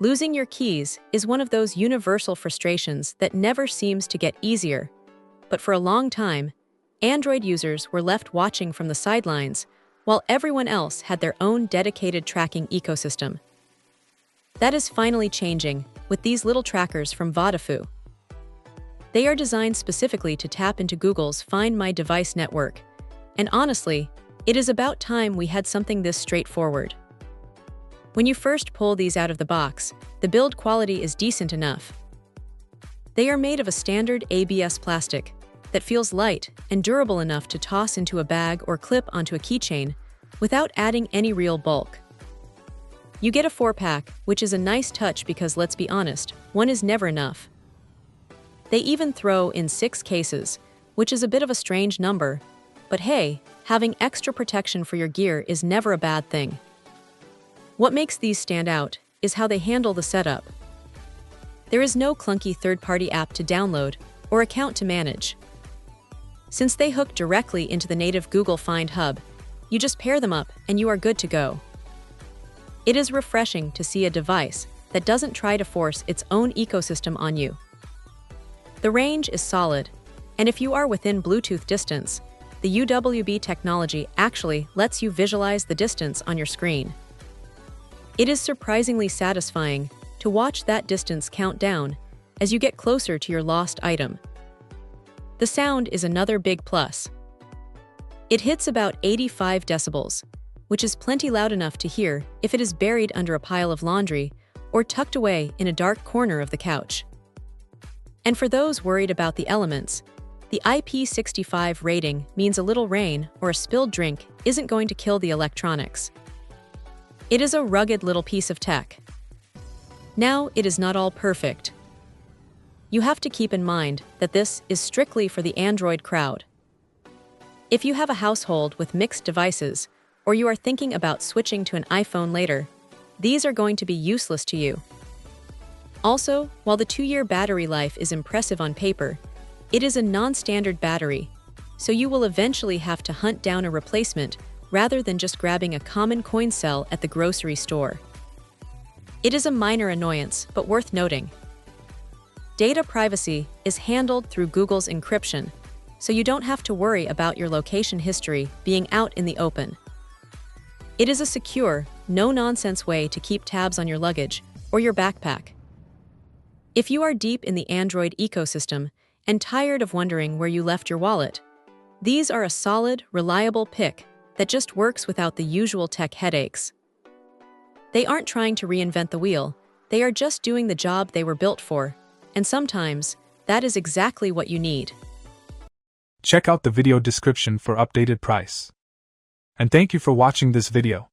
Losing your keys is one of those universal frustrations that never seems to get easier. But for a long time, Android users were left watching from the sidelines while everyone else had their own dedicated tracking ecosystem. That is finally changing with these little trackers from Vodyfu. They are designed specifically to tap into Google's Find My Device network. And honestly, it is about time we had something this straightforward. When you first pull these out of the box, the build quality is decent enough. They are made of a standard ABS plastic that feels light and durable enough to toss into a bag or clip onto a keychain without adding any real bulk. You get a 4-pack, which is a nice touch because let's be honest, one is never enough. They even throw in 6 cases, which is a bit of a strange number, but hey, having extra protection for your gear is never a bad thing. What makes these stand out is how they handle the setup. There is no clunky third-party app to download or account to manage. Since they hook directly into the native Google Find Hub, you just pair them up and you are good to go. It is refreshing to see a device that doesn't try to force its own ecosystem on you. The range is solid, and if you are within Bluetooth distance, the UWB technology actually lets you visualize the distance on your screen. It is surprisingly satisfying to watch that distance count down as you get closer to your lost item. The sound is another big plus. It hits about 85 decibels, which is plenty loud enough to hear if it is buried under a pile of laundry or tucked away in a dark corner of the couch. And for those worried about the elements, the IP65 rating means a little rain or a spilled drink isn't going to kill the electronics. It is a rugged little piece of tech. Now, it is not all perfect. You have to keep in mind that this is strictly for the Android crowd. If you have a household with mixed devices, or you are thinking about switching to an iPhone later, these are going to be useless to you. Also, while the 2-year battery life is impressive on paper, it is a non-standard battery, so you will eventually have to hunt down a replacement rather than just grabbing a common coin cell at the grocery store. It is a minor annoyance, but worth noting. Data privacy is handled through Google's encryption, so you don't have to worry about your location history being out in the open. It is a secure, no-nonsense way to keep tabs on your luggage or your backpack. If you are deep in the Android ecosystem and tired of wondering where you left your wallet, these are a solid, reliable pick that just works without the usual tech headaches. They aren't trying to reinvent the wheel, they are just doing the job they were built for, and sometimes, that is exactly what you need. Check out the video description for updated price. And thank you for watching this video.